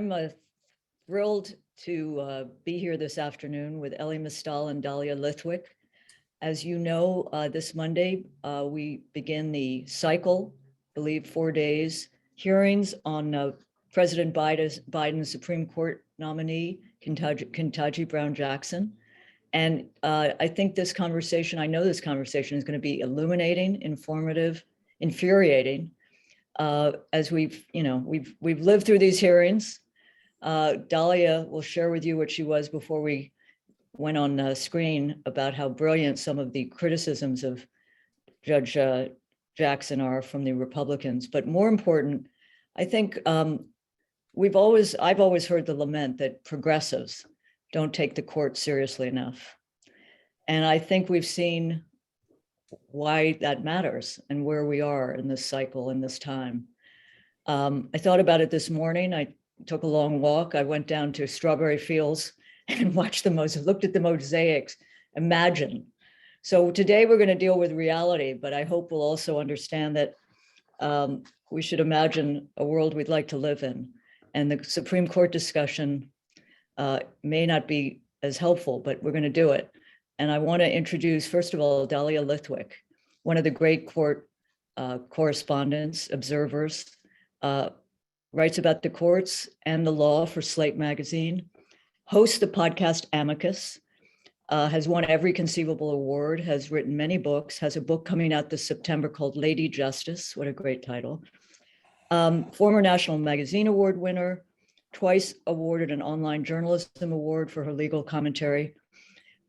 I'm thrilled to be here this afternoon with Elie Mystal and Dahlia Lithwick. As you know, this Monday, we begin the cycle, I believe 4 days, hearings on President Biden's Supreme Court nominee, Ketanji Brown Jackson. And I think this conversation, I know this conversation is going to be illuminating, informative, infuriating. As we've lived through these hearings. Dahlia will share with you what she was before we went on screen about how brilliant some of the criticisms of Judge Jackson are from the Republicans. But more important, I think I've always heard the lament that progressives don't take the court seriously enough. And I think we've seen why that matters and where we are in this cycle in this time. I thought about it this morning. I took a long walk. I went down to strawberry fields and looked at the mosaics. Imagine. So today we're going to deal with reality, but I hope we'll also understand that we should imagine a world we'd like to live in. And the Supreme Court discussion may not be as helpful, but we're going to do it. And I want to introduce, first of all, Dahlia Lithwick, one of the great court correspondents, observers, writes about the courts and the law for Slate magazine, hosts the podcast Amicus, has won every conceivable award, has written many books, has a book coming out this September called Lady Justice. What a great title. Former National Magazine Award winner, twice awarded an online journalism award for her legal commentary.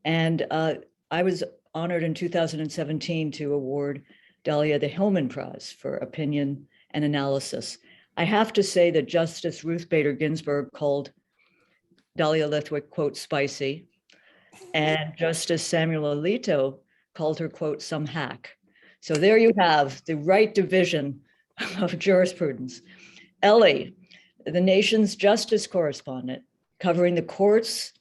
And I was honored in 2017 to award Dahlia the Hillman Prize for opinion and analysis. I have to say that Justice Ruth Bader Ginsburg called Dahlia Lithwick, quote, spicy, and Justice Samuel Alito called her, quote, some hack. So there you have the right division of jurisprudence. Elie, the nation's justice correspondent, covering the courts,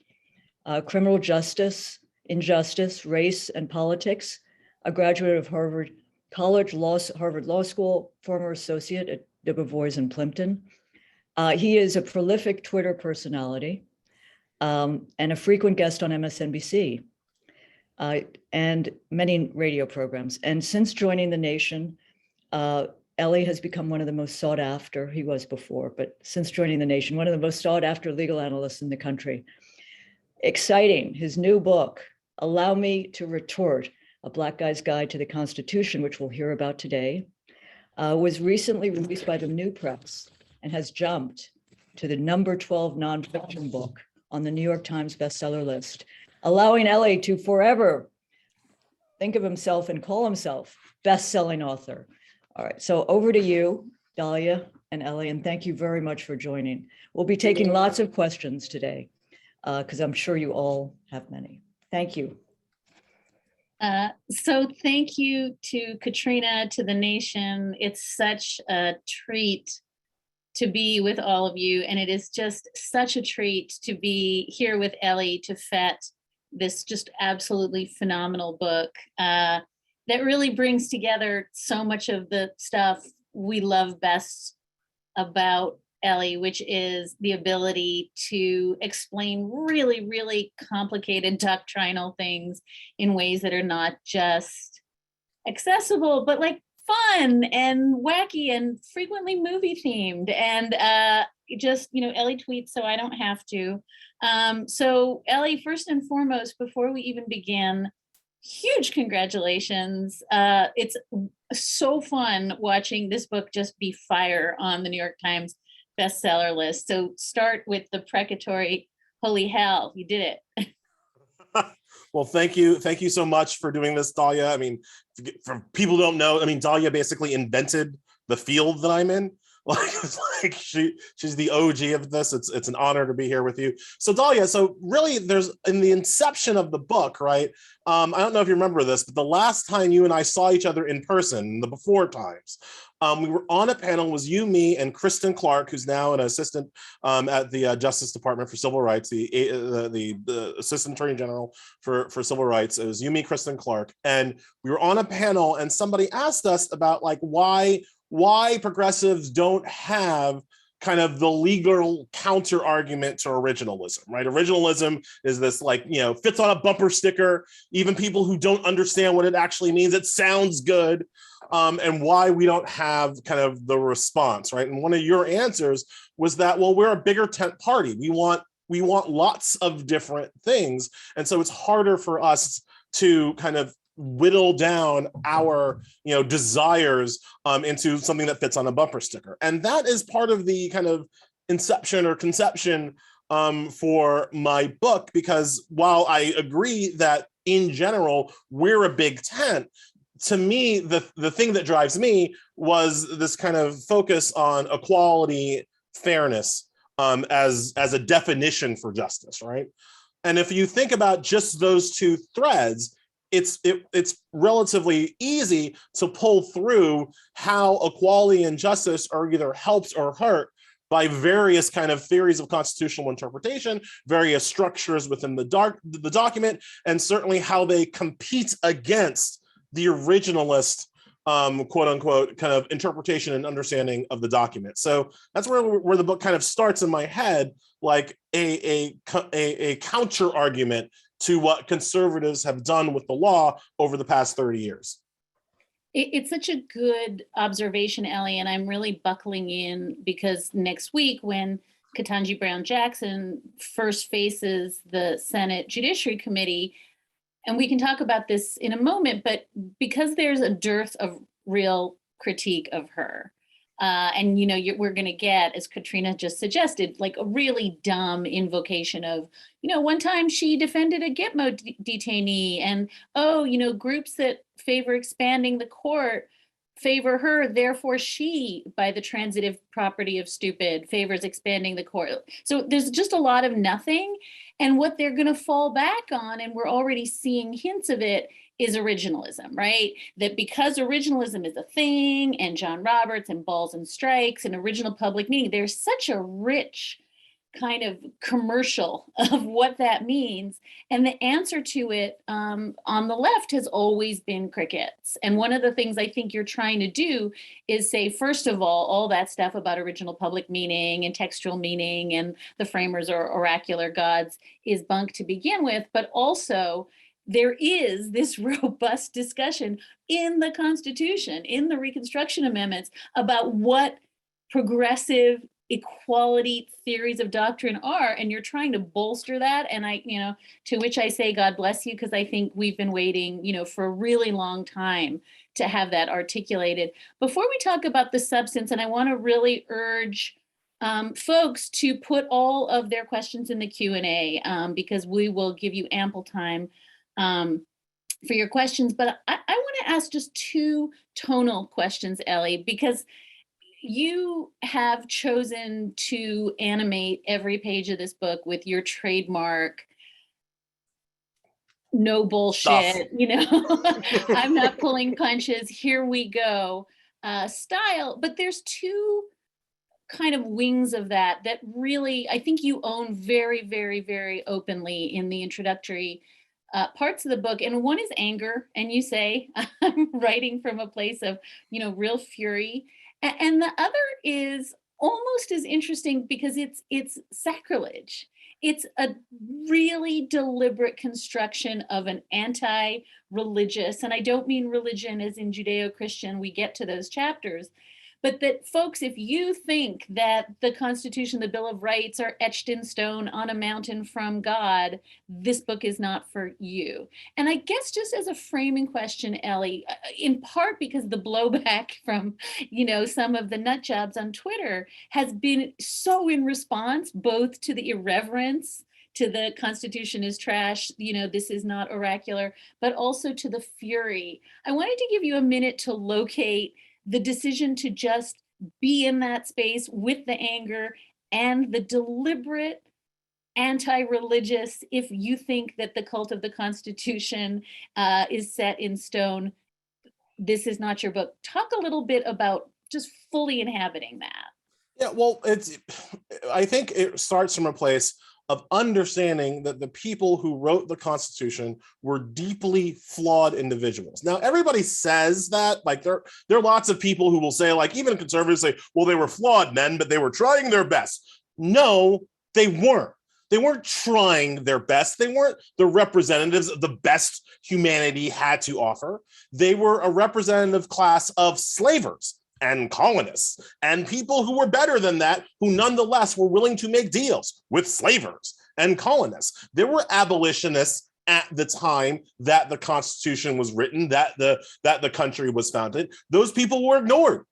criminal justice, injustice, race, and politics, a graduate of Harvard Law School, former associate at Debevoise and Plimpton. He is a prolific Twitter personality and a frequent guest on MSNBC and many radio programs. And since joining the nation, Elie has become one of the most sought after, he was before, but since joining the nation, one of the most sought after legal analysts in the country. Exciting, his new book, Allow Me to Retort, A Black Guy's Guide to the Constitution, which we'll hear about today, was recently released by the New Press and has jumped to the number 12 nonfiction book on the New York Times bestseller list, allowing Elie to forever think of himself and call himself best-selling author. All right, so over to you, Dahlia and Elie, and thank you very much for joining. We'll be taking lots of questions today because I'm sure you all have many. Thank you. So thank you to Katrina, to the nation. It's such a treat to be with all of you. And it is just such a treat to be here with Elie to fet this just absolutely phenomenal book that really brings together so much of the stuff we love best about Elie, which is the ability to explain really, really complicated doctrinal things in ways that are not just accessible, but like fun and wacky and frequently movie themed. And Elie tweets so I don't have to. So Elie, first and foremost, before we even begin, huge congratulations. It's so fun watching this book just be fire on the New York Times bestseller list. So start with the precatory, holy hell, you did it. Well, thank you so much for doing this, Dahlia. I mean, for people who don't know, I mean, Dahlia basically invented the field that I'm in. Like she's the OG of this. It's an honor to be here with you. So Dahlia, so really there's in the inception of the book, right? I don't know if you remember this, but the last time you and I saw each other in person, the before times, we were on a panel, was you, me, and Kristen Clark, who's now an assistant at the Justice Department for Civil Rights, the Assistant Attorney General for Civil Rights. It was you, me, Kristen Clark, and we were on a panel, and somebody asked us about like why progressives don't have kind of the legal counter argument to originalism, right? Originalism is this like, fits on a bumper sticker. Even people who don't understand what it actually means, it sounds good. And why we don't have kind of the response, right? And one of your answers was that, well, we're a bigger tent party. We want lots of different things. And so it's harder for us to kind of whittle down our desires into something that fits on a bumper sticker. And that is part of the kind of inception or conception for my book, because while I agree that in general we're a big tent, to me the thing that drives me was this kind of focus on equality, fairness, as a definition for justice, right? And if you think about just those two threads, it's relatively easy to pull through how equality and justice are either helped or hurt by various kind of theories of constitutional interpretation, various structures within the document, and certainly how they compete against the originalist, quote unquote, kind of interpretation and understanding of the document. So that's where the book kind of starts in my head, like a counter argument to what conservatives have done with the law over the past 30 years. It's such a good observation, Elie, and I'm really buckling in because next week when Ketanji Brown Jackson first faces the Senate Judiciary Committee, and we can talk about this in a moment, but because there's a dearth of real critique of her, and we're going to get, as Katrina just suggested, like a really dumb invocation of, one time she defended a Gitmo detainee, and groups that favor expanding the court favor her, therefore she, by the transitive property of stupid, favors expanding the court. So there's just a lot of nothing, and what they're going to fall back on, and we're already seeing hints of it, is originalism, right? That because originalism is a thing, and John Roberts and balls and strikes and original public meaning, there's such a rich kind of commercial of what that means. And the answer to it on the left has always been crickets. And one of the things I think you're trying to do is say, first of all that stuff about original public meaning and textual meaning and the framers or oracular gods is bunk to begin with, but also there is this robust discussion in the Constitution, in the Reconstruction Amendments, about what progressive equality theories of doctrine are, and you're trying to bolster that. And to which I say, God bless you, because I think we've been waiting, for a really long time to have that articulated. Before we talk about the substance, and I want to really urge folks to put all of their questions in the Q&A, because we will give you ample time for your questions. But I want to ask just two tonal questions, Elie, because you have chosen to animate every page of this book with your trademark, no bullshit, I'm not pulling punches, here we go style. But there's two kind of wings of that really, I think you own very, very, very openly in the introductory parts of the book. And one is anger. And you say, I'm writing from a place of, real fury. And the other is almost as interesting because it's sacrilege. It's a really deliberate construction of an anti-religious, and I don't mean religion as in Judeo-Christian, we get to those chapters, but that folks, if you think that the Constitution, the Bill of Rights are etched in stone on a mountain from God, this book is not for you. And I guess just as a framing question, Elie, in part because the blowback from, some of the nut jobs on Twitter has been so in response both to the irreverence, to the Constitution is trash, this is not oracular, but also to the fury. I wanted to give you a minute to locate the decision to just be in that space with the anger and the deliberate anti-religious, if you think that the cult of the Constitution is set in stone, this is not your book. Talk a little bit about just fully inhabiting that. Yeah, well, I think it starts from a place of understanding that the people who wrote the Constitution were deeply flawed individuals. Now, everybody says that, like there are lots of people who will say, like even conservatives say, well, they were flawed men, but they were trying their best. No, they weren't. They weren't trying their best. They weren't the representatives of the best humanity had to offer. They were a representative class of slavers and colonists and people who were better than that, who nonetheless were willing to make deals with slavers and colonists. There were abolitionists at the time that the Constitution was written, that the country was founded. Those people were ignored.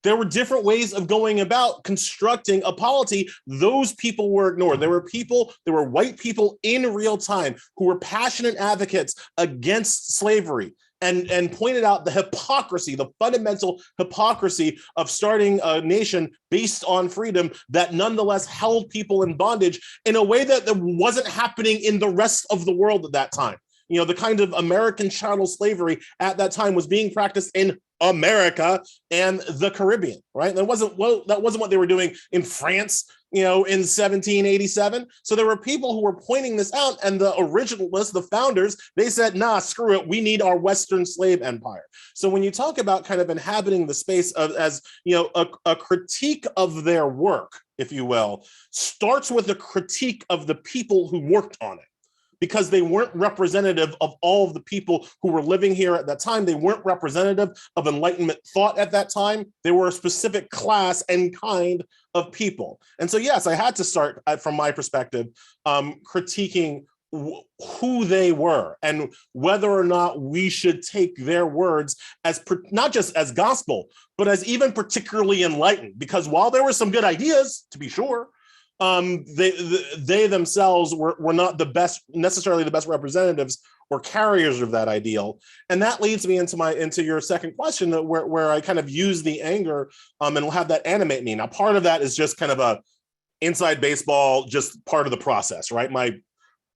There were different ways of going about constructing a polity. Those people were ignored. There were white people in real time who were passionate advocates against slavery and pointed out the hypocrisy, the fundamental hypocrisy of starting a nation based on freedom that nonetheless held people in bondage in a way that wasn't happening in the rest of the world at that time. You know, the kind of American chattel slavery at that time was being practiced in America and the Caribbean, right? That wasn't what they were doing in France, you know, in 1787. So there were people who were pointing this out, and the originalists, the founders, they said, nah, screw it. We need our Western slave empire. So when you talk about kind of inhabiting the space of, as, you know, a critique of their work, if you will, starts with a critique of the people who worked on it, because they weren't representative of all of the people who were living here at that time. They weren't representative of Enlightenment thought at that time. They were a specific class and kind of people. And so, yes, I had to start from my perspective, critiquing who they were and whether or not we should take their words as not just as gospel, but as even particularly enlightened. Because while there were some good ideas, to be sure, they themselves were not necessarily the best representatives or carriers of that ideal. And that leads me into your second question, where I kind of use the anger and will have that animate me. Now, part of that is just kind of a inside baseball, just part of the process, right? My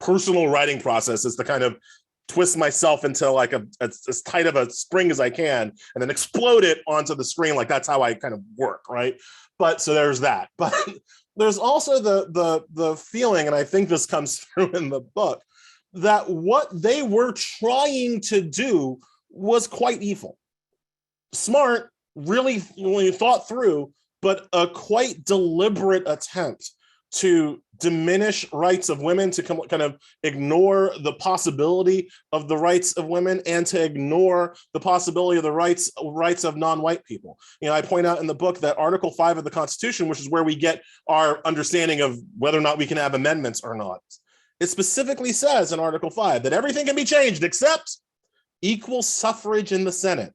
personal writing process is to kind of twist myself into like as tight of a spring as I can and then explode it onto the screen. Like that's how I kind of work, right? But so there's that. But there's also the feeling, and I think this comes through in the book, that what they were trying to do was quite evil. Smart, really thought through, but a quite deliberate attempt to diminish rights of women, to kind of ignore the possibility of the rights of women, and to ignore the possibility of the rights of non-white people. You know, I point out in the book that Article 5 of the Constitution, which is where we get our understanding of whether or not we can have amendments or not, it specifically says in Article 5 that everything can be changed except equal suffrage in the Senate.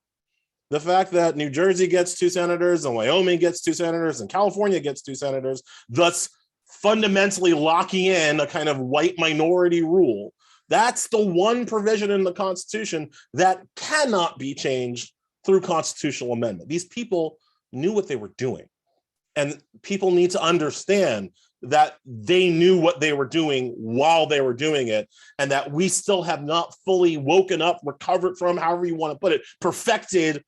The fact that New Jersey gets 2 senators and Wyoming gets 2 senators and California gets 2 senators, thus fundamentally locking in a kind of white minority rule. That's the one provision in the Constitution that cannot be changed through constitutional amendment. These people knew what they were doing, and people need to understand that they knew what they were doing while they were doing it, and that we still have not fully woken up, recovered from, however you want to put it, perfected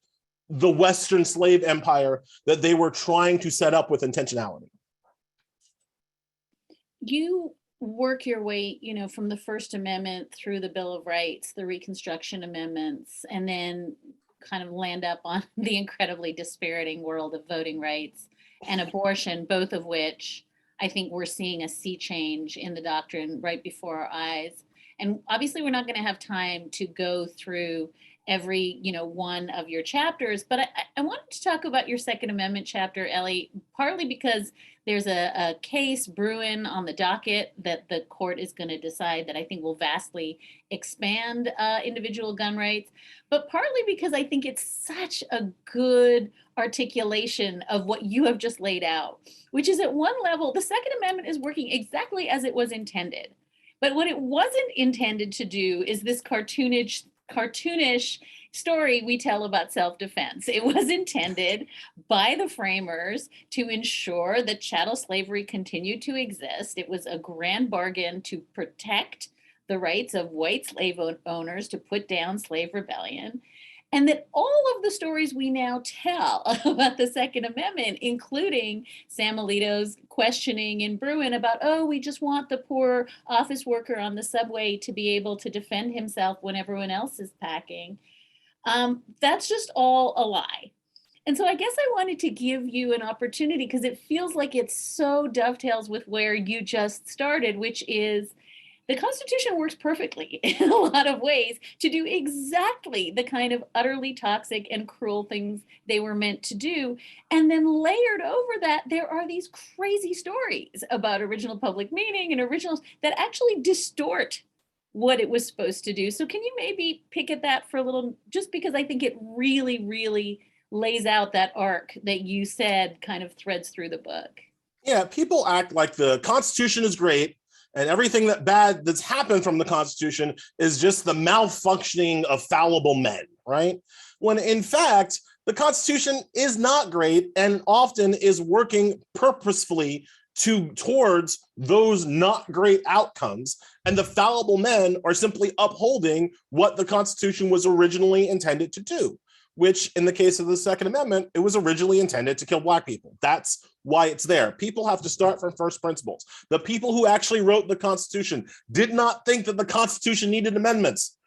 the Western slave empire that they were trying to set up with intentionality. You work your way, you know, from the First Amendment through the Bill of Rights, the Reconstruction Amendments, and then kind of land up on the incredibly dispiriting world of voting rights and abortion, both of which I think we're seeing a sea change in the doctrine right before our eyes. And obviously we're not going to have time to go through every, you know, one of your chapters, but I wanted to talk about your Second Amendment chapter, Elie, partly because there's a case brewing on the docket that the court is going to decide that I think will vastly expand individual gun rights, but partly because I think it's such a good articulation of what you have just laid out, which is at one level, the Second Amendment is working exactly as it was intended. But what it wasn't intended to do is this cartoonish story we tell about self-defense. It was intended by the framers to ensure that chattel slavery continued to exist. It was a grand bargain to protect the rights of white slave owners to put down slave rebellion. And that all of the stories we now tell about the Second Amendment, including Sam Alito's questioning in Bruin about, oh, we just want the poor office worker on the subway to be able to defend himself when everyone else is packing, that's just all a lie. And so I guess I wanted to give you an opportunity, because it feels like it so dovetails with where you just started, which is the Constitution works perfectly in a lot of ways to do exactly the kind of utterly toxic and cruel things they were meant to do. And then layered over that, there are these crazy stories about original public meaning and originals that actually distort what it was supposed to do. So can you maybe pick at that for a little, just because I think it really, really lays out that arc that you said kind of threads through the book. Yeah, people act like the Constitution is great and everything that's happened from the Constitution is just the malfunctioning of fallible men, right? When in fact, the Constitution is not great and often is working purposefully towards those not great outcomes. And the fallible men are simply upholding what the Constitution was originally intended to do, which in the case of the Second Amendment, it was originally intended to kill Black people. That's why it's there. People have to start from first principles. The people who actually wrote the Constitution did not think that the Constitution needed amendments,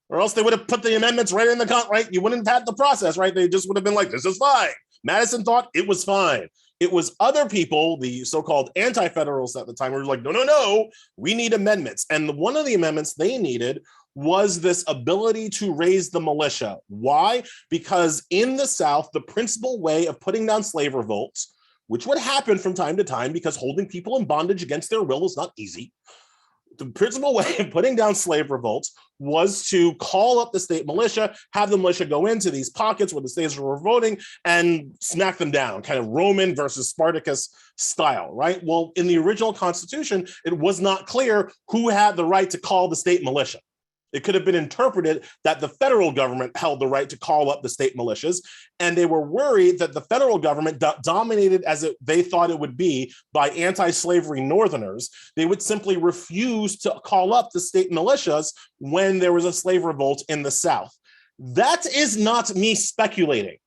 or else they would have put the amendments right in the right? You wouldn't have had the process, right? They just would have been like, this is fine. Madison thought it was fine. It was other people, the so-called anti-federalists at the time, who were like, no, we need amendments. And one of the amendments they needed was this ability to raise the militia. Why? Because in the South, the principal way of putting down slave revolts, which would happen from time to time because holding people in bondage against their will is not easy, the principal way of putting down slave revolts was to call up the state militia, have the militia go into these pockets where the slaves were revolting and smack them down, kind of Roman versus Spartacus style, right? Well, in the original Constitution, it was not clear who had the right to call the state militia. It could have been interpreted that the federal government held the right to call up the state militias, and they were worried that the federal government, dominated as they thought it would be by anti-slavery Northerners, they would simply refuse to call up the state militias when there was a slave revolt in the South. That is not me speculating.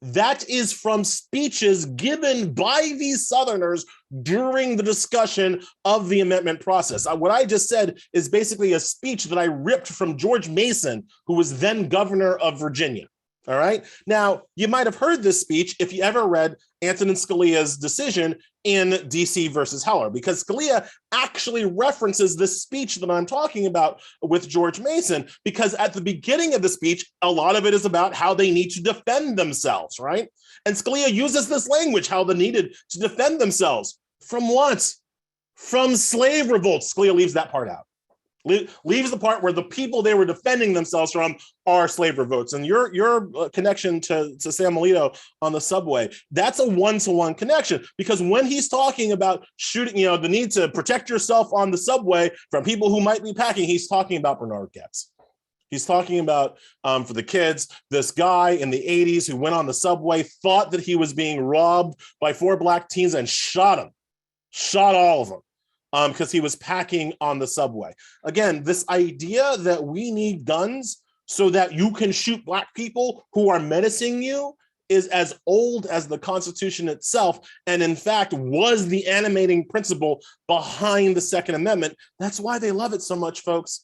That is from speeches given by these Southerners during the discussion of the amendment process. What I just said is basically a speech that I ripped from George Mason, who was then governor of Virginia. All right. Now, you might have heard this speech if you ever read Antonin Scalia's decision in DC versus Heller, because Scalia actually references this speech that I'm talking about with George Mason, because at the beginning of the speech, a lot of it is about how they need to defend themselves, right? And Scalia uses this language, how they needed to defend themselves. From what? From slave revolts. Scalia leaves that part out. Leaves the part where the people they were defending themselves from are slave revolts. And your connection to Sam Alito on the subway, that's a one-to-one connection, because when he's talking about shooting, the need to protect yourself on the subway from people who might be packing, he's talking about Bernard Goetz. He's talking about, for the kids, this guy in the 80s who went on the subway, thought that he was being robbed by 4 Black teens and shot all of them. Because he was packing on the subway. Again, this idea that we need guns so that you can shoot Black people who are menacing you is as old as the Constitution itself, and in fact was the animating principle behind the Second Amendment. That's why they love it so much, folks.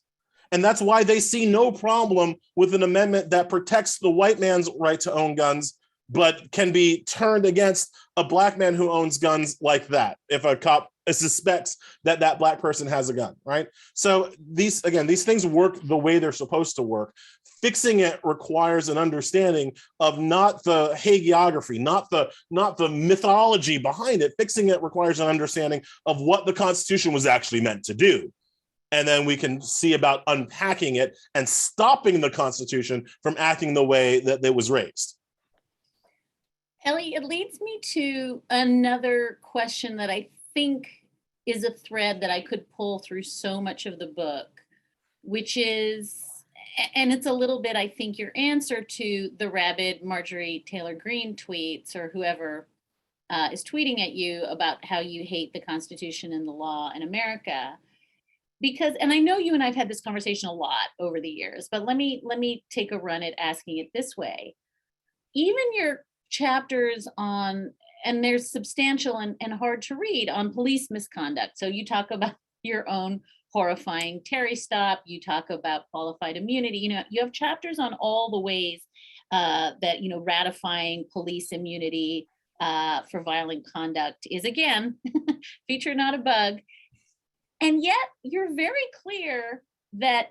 And that's why they see no problem with an amendment that protects the white man's right to own guns, but can be turned against a Black man who owns guns like that, if a cop suspects that Black person has a gun, right? So these things work the way they're supposed to work. Fixing it requires an understanding of not the hagiography, not the mythology behind it. Fixing it requires an understanding of what the Constitution was actually meant to do. And then we can see about unpacking it and stopping the Constitution from acting the way that it was raised. Elie, it leads me to another question that I think is a thread that I could pull through so much of the book, which is, and it's a little bit, I think, your answer to the rabid Marjorie Taylor Greene tweets, or whoever is tweeting at you about how you hate the Constitution and the law in America. because, and I know you and I've had this conversation a lot over the years, but let me take a run at asking it this way. Even your chapters on, and they're substantial and hard to read, on police misconduct. So you talk about your own horrifying Terry stop, you talk about qualified immunity, you have chapters on all the ways that, ratifying police immunity for violent conduct is, again, feature, not a bug. And yet you're very clear that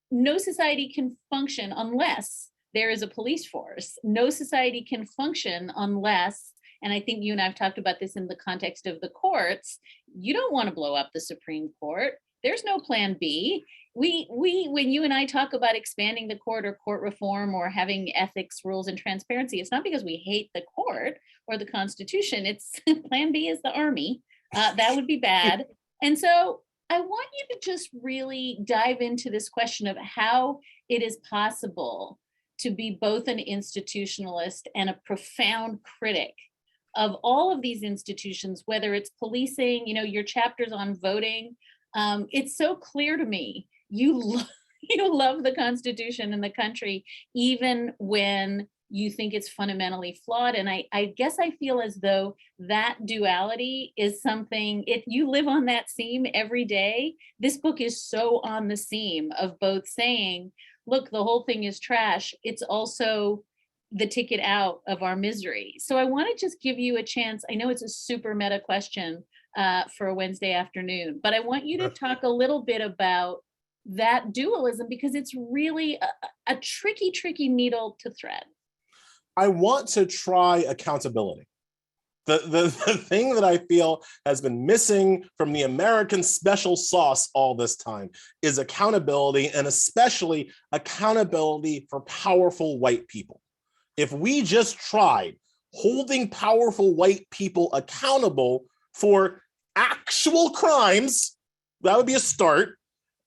no society can function unless there is a police force. No society can function unless, and I think you and I've talked about this in the context of the courts, you don't want to blow up the Supreme Court. There's no plan B. We when you and I talk about expanding the court or court reform or having ethics, rules, and transparency, it's not because we hate the court or the Constitution. It's plan B is the army. That would be bad. And so I want you to just really dive into this question of how it is possible to be both an institutionalist and a profound critic of all of these institutions, whether it's policing, your chapters on voting. It's so clear to me you love the Constitution and the country, even when you think it's fundamentally flawed. And I guess I feel as though that duality is something, if you live on that seam every day, this book is so on the seam of both saying, look, the whole thing is trash. It's also the ticket out of our misery. So I want to just give you a chance. I know it's a super meta question for a Wednesday afternoon, but I want you to talk a little bit about that dualism, because it's really a tricky, tricky needle to thread. I want to try accountability. The thing that I feel has been missing from the American special sauce all this time is accountability, and especially accountability for powerful white people. If we just tried holding powerful white people accountable for actual crimes, that would be a start.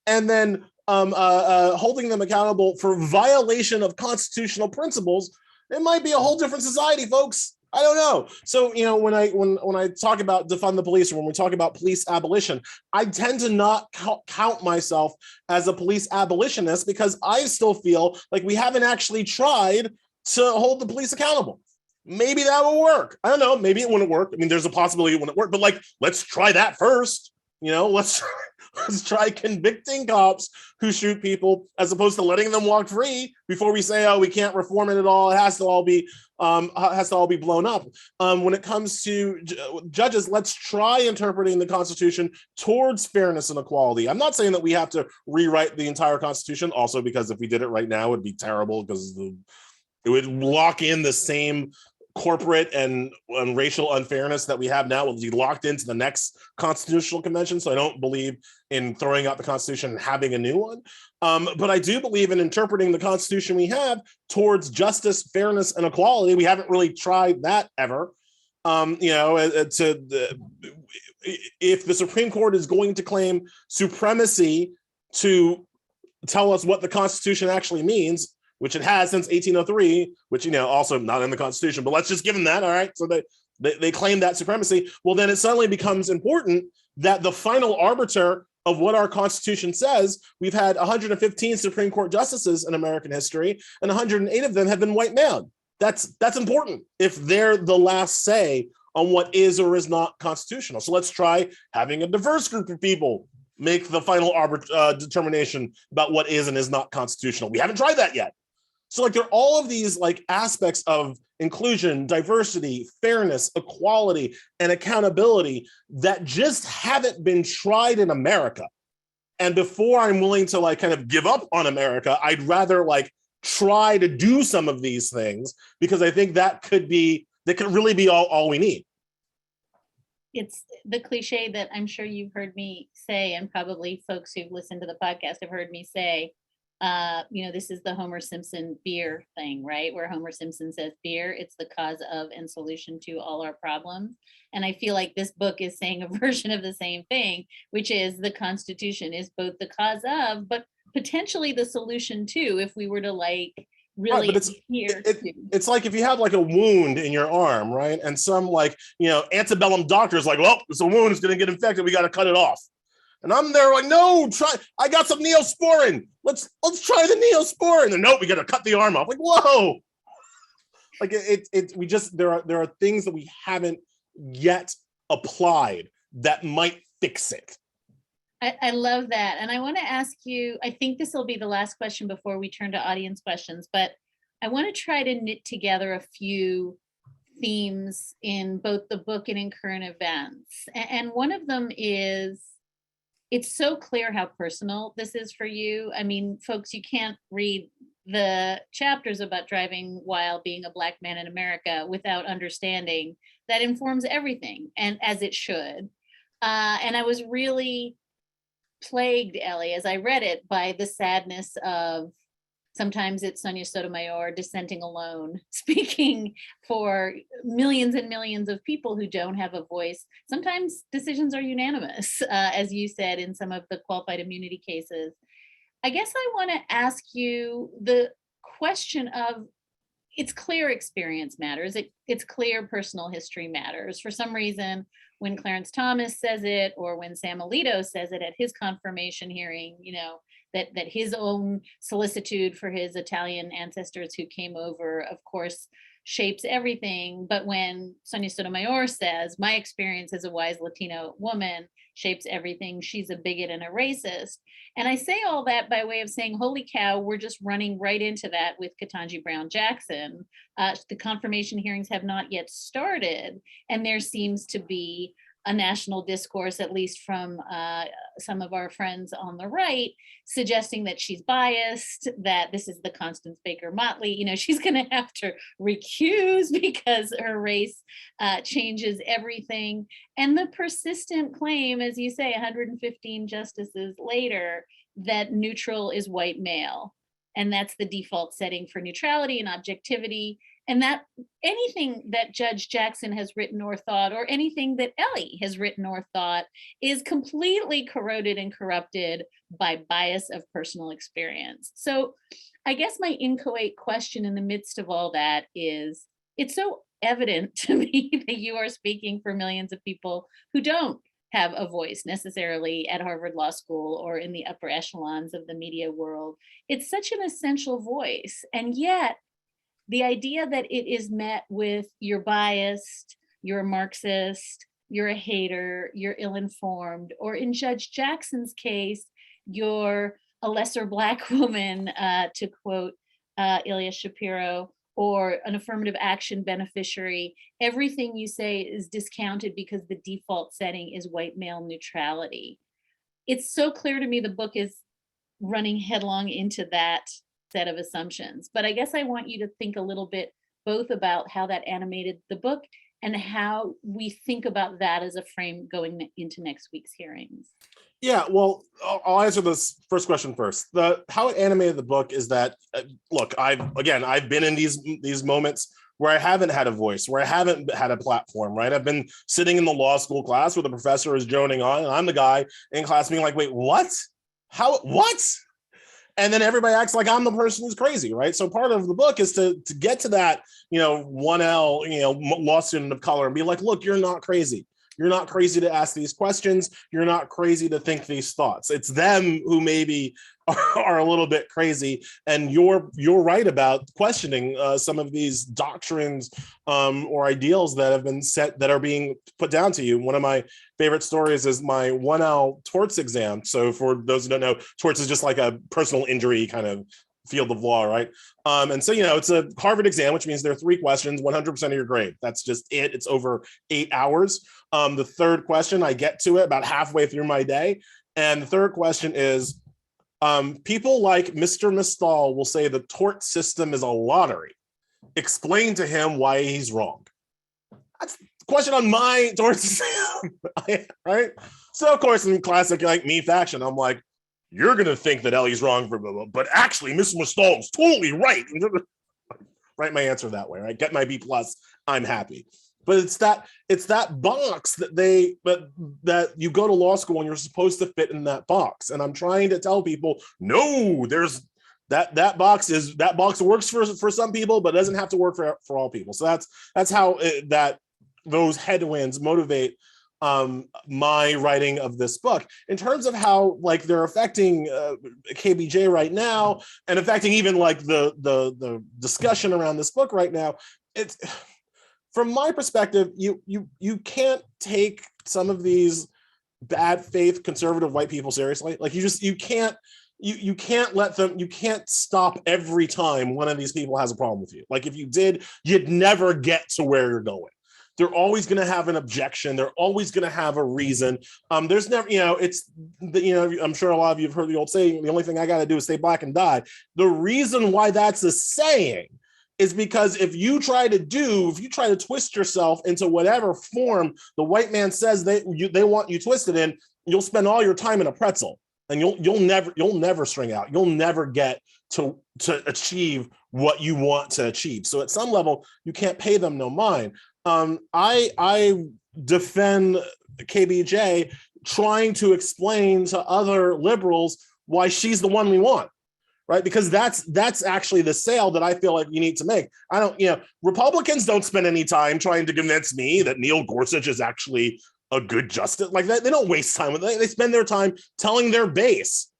And then holding them accountable for violation of constitutional principles, it might be a whole different society, folks. I don't know. So, when I talk about defund the police, or when we talk about police abolition, I tend to not count myself as a police abolitionist, because I still feel like we haven't actually tried to hold the police accountable. Maybe that will work. I don't know. Maybe it wouldn't work. I mean, there's a possibility it wouldn't work, but let's try that first. Let's try convicting cops who shoot people, as opposed to letting them walk free before we say, oh, we can't reform it at all. It has to all be blown up. When it comes to judges, let's try interpreting the Constitution towards fairness and equality. I'm not saying that we have to rewrite the entire Constitution, also because if we did it right now, it'd be terrible, because it would lock in the same corporate and racial unfairness that we have now will be locked into the next constitutional convention. So I don't believe in throwing out the Constitution and having a new one. But I do believe in interpreting the Constitution we have towards justice, fairness, and equality. We haven't really tried that ever. If the Supreme Court is going to claim supremacy to tell us what the Constitution actually means, which it has since 1803, which, also not in the Constitution, but let's just give them that, all right? So they claim that supremacy. Well, then it suddenly becomes important that the final arbiter of what our Constitution says, we've had 115 Supreme Court justices in American history, and 108 of them have been white men. That's important if they're the last say on what is or is not constitutional. So let's try having a diverse group of people make the final determination about what is and is not constitutional. We haven't tried that yet. So there are all of these aspects of inclusion, diversity, fairness, equality, and accountability that just haven't been tried in America. And before I'm willing to kind of give up on America, I'd rather try to do some of these things, because I think that could really be all we need. It's the cliche that I'm sure you've heard me say, and probably folks who've listened to the podcast have heard me say, this is the Homer Simpson beer thing, right? Where Homer Simpson says beer, it's the cause of and solution to all our problems. And I feel like this book is saying a version of the same thing, which is the Constitution is both the cause of, but potentially the solution too, if we were to really right, but it's like if you have a wound in your arm, right? And some antebellum doctor's well, it's a wound, it's going to get infected, we got to cut it off. And I'm there like, no, I got some Neosporin. Let's try the Neosporin. And nope, we got to cut the arm off. Like, whoa. Like there are things that we haven't yet applied that might fix it. I love that. And I want to ask you, I think this will be the last question before we turn to audience questions, but I want to try to knit together a few themes in both the book and in current events. And one of them is, it's so clear how personal this is for you. I mean, folks, you can't read the chapters about driving while being a Black man in America without understanding that informs everything, and as it should. And I was really plagued, Elie, as I read it, by the sadness of sometimes it's Sonia Sotomayor dissenting alone, speaking for millions and millions of people who don't have a voice. Sometimes decisions are unanimous, as you said, in some of the qualified immunity cases. I guess I want to ask you the question of, it's clear experience matters. It's clear personal history matters. For some reason, when Clarence Thomas says it, or when Sam Alito says it at his confirmation hearing, you know, that his own solicitude for his Italian ancestors who came over, of course, shapes everything. But when Sonia Sotomayor says, my experience as a wise Latino woman shapes everything, she's a bigot and a racist. And I say all that by way of saying, holy cow, we're just running right into that with Ketanji Brown Jackson. The confirmation hearings have not yet started, and there seems to be a national discourse, at least from some of our friends on the right, suggesting that she's biased, that this is the Constance Baker Motley, you know, she's going to have to recuse because her race changes everything. And the persistent claim, as you say, 115 justices later, that neutral is white male. And that's the default setting for neutrality and objectivity. And that anything that Judge Jackson has written or thought, or anything that Elie has written or thought, is completely corroded and corrupted by bias of personal experience. So I guess my inchoate question in the midst of all that is, it's so evident to me that you are speaking for millions of people who don't have a voice necessarily at Harvard Law School or in the upper echelons of the media world. It's such an essential voice. And yet, the idea that it is met with you're biased, you're a Marxist, you're a hater, you're ill-informed, or in Judge Jackson's case, you're a lesser Black woman, to quote Ilya Shapiro, or an affirmative action beneficiary. Everything you say is discounted because the default setting is white male neutrality. It's so clear to me the book is running headlong into that set of assumptions. But I guess I want you to think a little bit both about how that animated the book and how we think about that as a frame going into next week's hearings. Yeah, well, I'll answer this first question first. How it animated the book is that, look, I've been in these moments where I haven't had a voice, where I haven't had a platform, right? I've been sitting in the law school class where the professor is droning on, and I'm the guy in class being like, wait, what? How, what? And then everybody acts like I'm the person who's crazy, right? So part of the book is to get to that, 1L, law student of color and be like, look, you're not crazy. You're not crazy to ask these questions. You're not crazy to think these thoughts. It's them who maybe are a little bit crazy. And you're right about questioning some of these doctrines or ideals that have been set, that are being put down to you. One of my favorite stories is my 1L torts exam. So for those who don't know, torts is just like a personal injury kind of field of law, right? And so, it's a Harvard exam, which means there are 3 questions, 100% of your grade. That's just it. It's over 8 hours. The third question, I get to it about halfway through my day. And the third question is, people like Mr. Mystal will say the tort system is a lottery. Explain to him why he's wrong. That's the question on my tort exam, right? So of course, in classic like me faction, I'm like, you're going to think that Elie's wrong, but actually, Mr. Mystal is totally right. Write my answer that way, right? Get my B+, I'm happy. But it's that box that you go to law school and you're supposed to fit in that box. And I'm trying to tell people, no, there's that box works for some people, but doesn't have to work for all people. So that's how those headwinds motivate my writing of this book. In terms of how like they're affecting KBJ right now and affecting even like the discussion around this book right now, it's from my perspective, you can't take some of these bad faith conservative white people seriously. Like you can't let them, you can't stop every time one of these people has a problem with you. Like if you did, you'd never get to where you're going. They're always going to have an objection. They're always going to have a reason. There's never, I'm sure a lot of you have heard the old saying, the only thing I got to do is stay black and die. The reason why that's a saying is because if you try to twist yourself into whatever form the white man says they want you twisted in, you'll spend all your time in a pretzel, and you'll never string out. You'll never get to achieve what you want to achieve. So at some level, you can't pay them no mind. I defend KBJ trying to explain to other liberals why she's the one we want. Right, because that's actually the sale that I feel like you need to make. Republicans don't spend any time trying to convince me that Neil Gorsuch is actually a good justice. Like that, they don't waste time with it. They spend their time telling their base,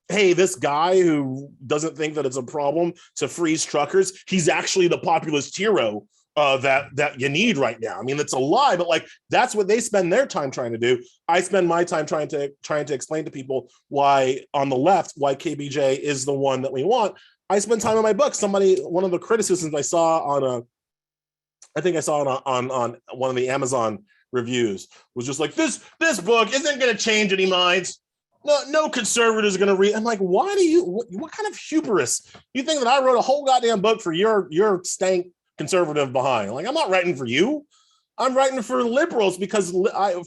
hey, this guy who doesn't think that it's a problem to freeze truckers, he's actually the populist hero that you need right now. I mean, it's a lie, but like that's what they spend their time trying to do. I spend my time trying to explain to people why on the left, why KBJ is the one that we want. I spend time in my book. One of the criticisms I saw on one of the Amazon reviews was just like, this book isn't going to change any minds. No conservative is going to read. I'm like, what kind of hubris? You think that I wrote a whole goddamn book for your stank conservative behind? Like, I'm not writing for you. I'm writing for liberals because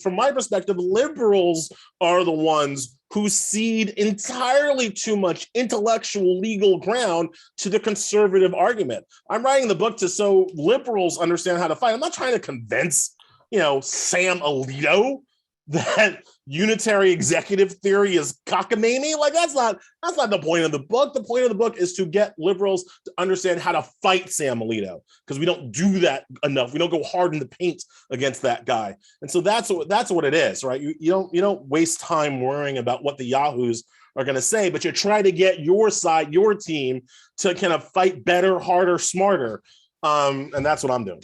from my perspective, liberals are the ones who cede entirely too much intellectual legal ground to the conservative argument. I'm writing the book so liberals understand how to fight. I'm not trying to convince, Sam Alito that unitary executive theory is cockamamie. Like that's not the point of the book. The point of the book is to get liberals to understand how to fight Sam Alito, because we don't do that enough. We don't go hard in the paint against that guy. And so that's what it is, right? You don't waste time worrying about what the yahoos are going to say, but you try to get your side, your team, to kind of fight better, harder, smarter. And that's what I'm doing.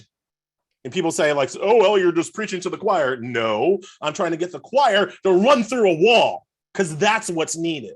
And people say like, oh, well, you're just preaching to the choir. No, I'm trying to get the choir to run through a wall, because that's what's needed.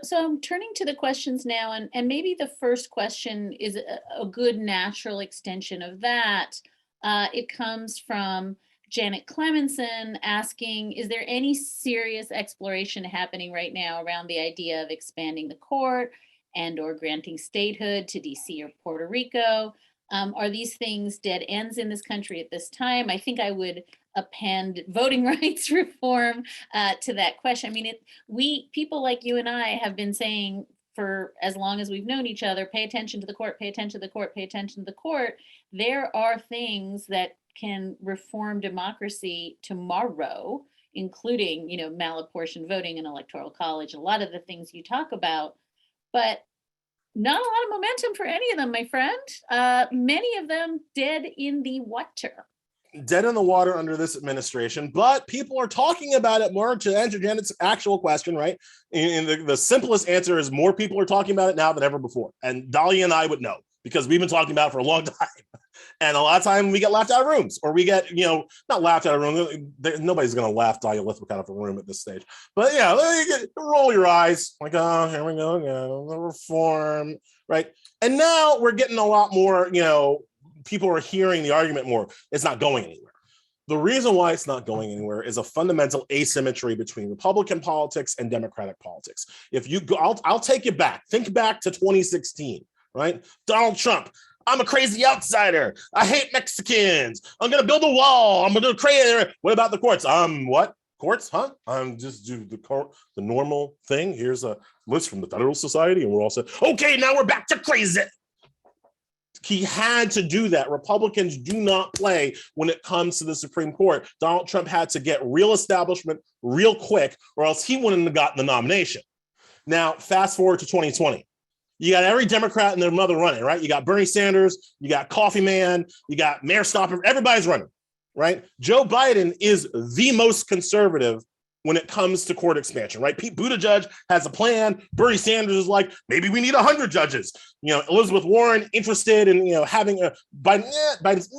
So I'm turning to the questions now, and maybe the first question is a good natural extension of that. It comes from Janet Clemenson asking, is there any serious exploration happening right now around the idea of expanding the court and or granting statehood to DC or Puerto Rico? Are these things dead ends in this country at this time? I think I would append voting rights reform to that question. I mean, people like you and I have been saying for as long as we've known each other, pay attention to the court, pay attention to the court, pay attention to the court. There are things that can reform democracy tomorrow, including, malapportioned voting and electoral college, a lot of the things you talk about, but not a lot of momentum for any of them, my friend. Many of them dead in the water. Dead in the water under this administration, but people are talking about it more. To answer Janet's actual question, right? And the simplest answer is more people are talking about it now than ever before. And Dahlia and I would know, because we've been talking about it for a long time. And a lot of time we get laughed out of rooms, or we get, not laughed out of rooms. Nobody's going to laugh Dahlia Lithwick out of a room at this stage. But yeah, roll your eyes like, oh, here we go again, the reform, right? And now we're getting a lot more, people are hearing the argument more. It's not going anywhere. The reason why it's not going anywhere is a fundamental asymmetry between Republican politics and Democratic politics. If you go, I'll take you back. Think back to 2016, right? Donald Trump. I'm a crazy outsider. I hate Mexicans. I'm going to build a wall. I'm going to create. What about the courts? What? Courts? Huh? I'm just do the normal thing. Here's a list from the Federal Society, and we're all set. Okay, now we're back to crazy. He had to do that. Republicans do not play when it comes to the Supreme Court. Donald Trump had to get real establishment real quick, or else he wouldn't have gotten the nomination. Now, fast forward to 2020. You got every Democrat and their mother running, right? You got Bernie Sanders, you got Coffee Man, you got Mayor Stopper, everybody's running. right? Joe Biden is the most conservative when it comes to court expansion, right? Pete Buttigieg has a plan. Bernie Sanders is like, maybe we need 100 judges. Elizabeth Warren interested in, having Biden's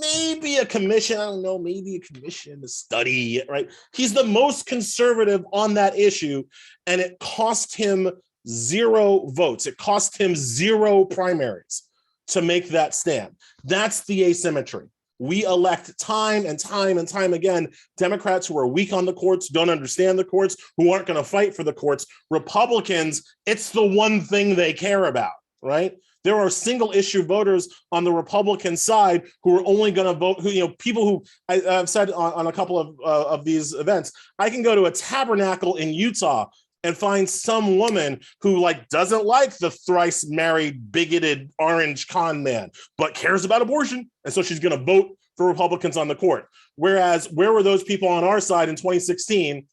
maybe a commission. I don't know, maybe a commission to study, right? He's the most conservative on that issue, and it cost him 0 votes. It cost him 0 primaries to make that stand. That's the asymmetry. We elect time and time and time again Democrats who are weak on the courts, don't understand the courts, who aren't going to fight for the courts. Republicans, it's the one thing they care about, right? There are single issue voters on the Republican side who are only going to vote, people who I've said on a couple of these events, I can go to a tabernacle in Utah and find some woman who doesn't like the thrice married, bigoted orange con man, but cares about abortion. And so she's going to vote for Republicans on the court. Whereas, where were those people on our side in 2016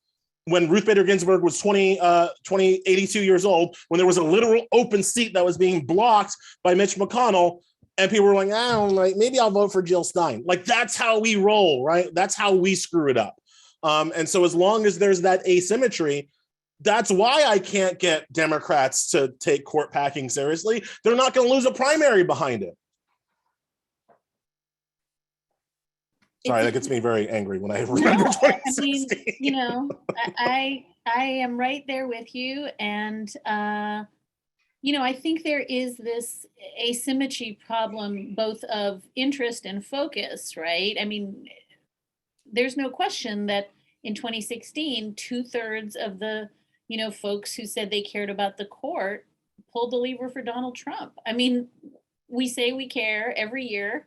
when Ruth Bader Ginsburg was 82 years old, when there was a literal open seat that was being blocked by Mitch McConnell, and people were like, maybe I'll vote for Jill Stein. That's how we roll, right? That's how we screw it up. And so as long as there's that asymmetry, that's why I can't get Democrats to take court packing seriously. They're not going to lose a primary behind it. Sorry, that gets me very angry when I remember 2016. I am right there with you. And, I think there is this asymmetry problem, both of interest and focus, right? I mean, there's no question that in 2016, 2/3 of the folks who said they cared about the court pulled the lever for Donald Trump. I mean, we say we care every year.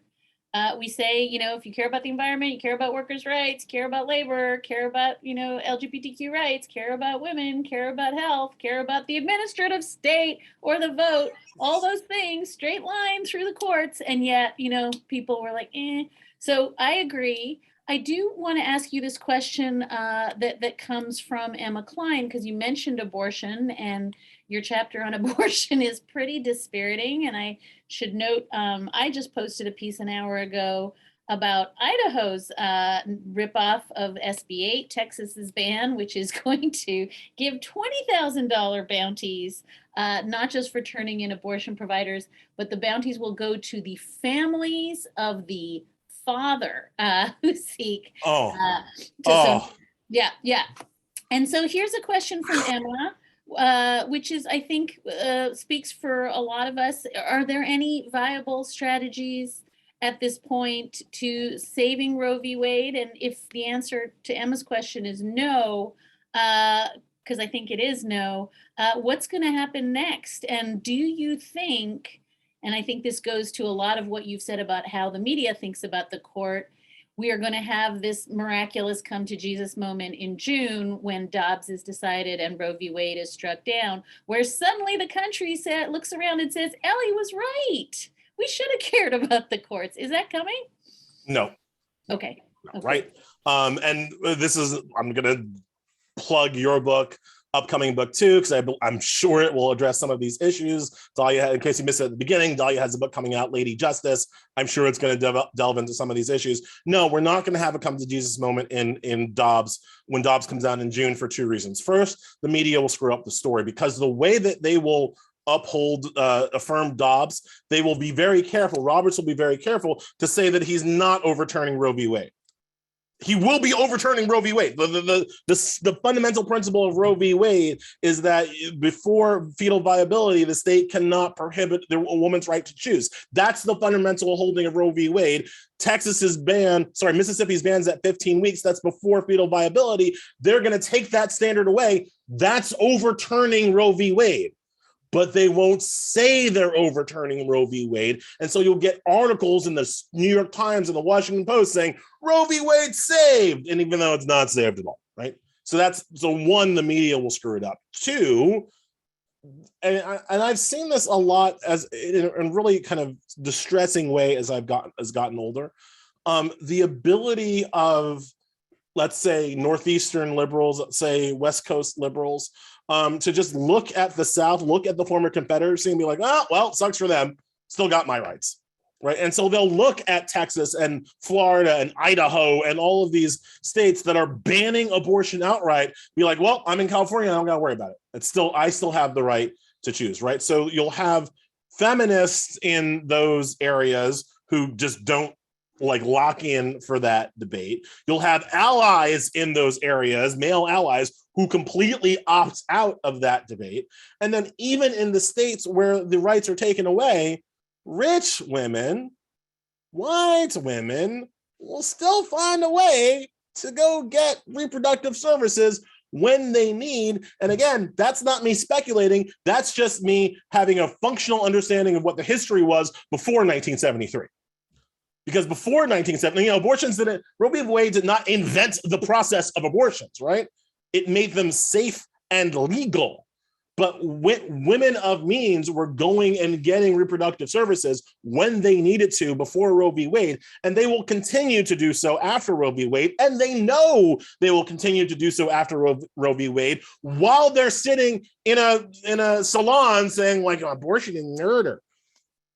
We say, if you care about the environment, you care about workers' rights, care about labor, care about, LGBTQ rights, care about women, care about health, care about the administrative state or the vote, all those things, straight line through the courts. And yet, people were like, eh. So I agree. I do want to ask you this question that comes from Emma Klein, because you mentioned abortion, and your chapter on abortion is pretty dispiriting. And I should note, I just posted a piece an hour ago about Idaho's ripoff of SB 8, Texas's ban, which is going to give $20,000 bounties, not just for turning in abortion providers, but the bounties will go to the families of the father who seek. Yeah. And so here's a question from Emma, which is, I think, speaks for a lot of us. Are there any viable strategies at this point to saving Roe v. Wade? And if the answer to Emma's question is no, because I think it is no, what's going to happen next? And do you think, and I think this goes to a lot of what you've said about how the media thinks about the court, we are going to have this miraculous come to Jesus moment in June when Dobbs is decided and Roe v. Wade is struck down, where suddenly the country looks around and says, Elie was right. We should have cared about the courts. Is that coming? No. Okay. Right. And I'm going to plug your book, upcoming book too, because I'm sure it will address some of these issues. Dahlia, in case you missed it at the beginning, Dahlia has a book coming out, Lady Justice. I'm sure it's going to delve into some of these issues. No, we're not going to have a come to Jesus moment in Dobbs when Dobbs comes out in June for 2 reasons. First, the media will screw up the story because the way that they will affirm Dobbs, they will be very careful. Roberts will be very careful to say that he's not overturning Roe v. Wade. He will be overturning Roe v. Wade. The fundamental principle of Roe v. Wade is that before fetal viability, the state cannot prohibit a woman's right to choose. That's the fundamental holding of Roe v. Wade. Mississippi's ban's at 15 weeks. That's before fetal viability. They're going to take that standard away. That's overturning Roe v. Wade. But they won't say they're overturning Roe v. Wade. And so you'll get articles in the New York Times and the Washington Post saying, Roe v. Wade saved, and even though it's not saved at all, right? So one, the media will screw it up. Two, and I've seen this a lot as in a really kind of distressing way as I've gotten older. The ability of, let's say, Northeastern liberals, let's say West Coast liberals, to just look at the South, look at the former Confederacy and be like, oh, well, sucks for them. Still got my rights, right? And so they'll look at Texas and Florida and Idaho and all of these states that are banning abortion outright, be like, well, I'm in California, I don't gotta worry about it. I still have the right to choose, right? So you'll have feminists in those areas who just don't like lock in for that debate. You'll have allies in those areas, male allies, who completely opt out of that debate. And then even in the states where the rights are taken away, rich women, white women will still find a way to go get reproductive services when they need. And again, that's not me speculating. That's just me having a functional understanding of what the history was before 1973. Because before 1970, abortions didn't, Roe v. Wade did not invent the process of abortions, right? It made them safe and legal. But women of means were going and getting reproductive services when they needed to before Roe v. Wade, and they will continue to do so after Roe v. Wade, and they know they will continue to do so after Roe v. Wade while they're sitting in a salon saying like abortion is murder.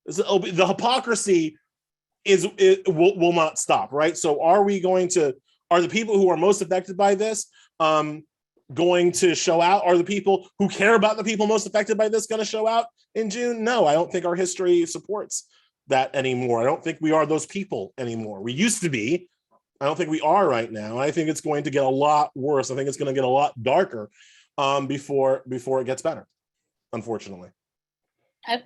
The hypocrisy will not stop, right? So are the people who are most affected by this going to show out? Are the people who care about the people most affected by this going to show out in June? No, I don't think our history supports that anymore. I don't think we are those people anymore. We used to be. I don't think we are right now. I think it's going to get a lot worse. I think it's going to get a lot darker before it gets better, unfortunately.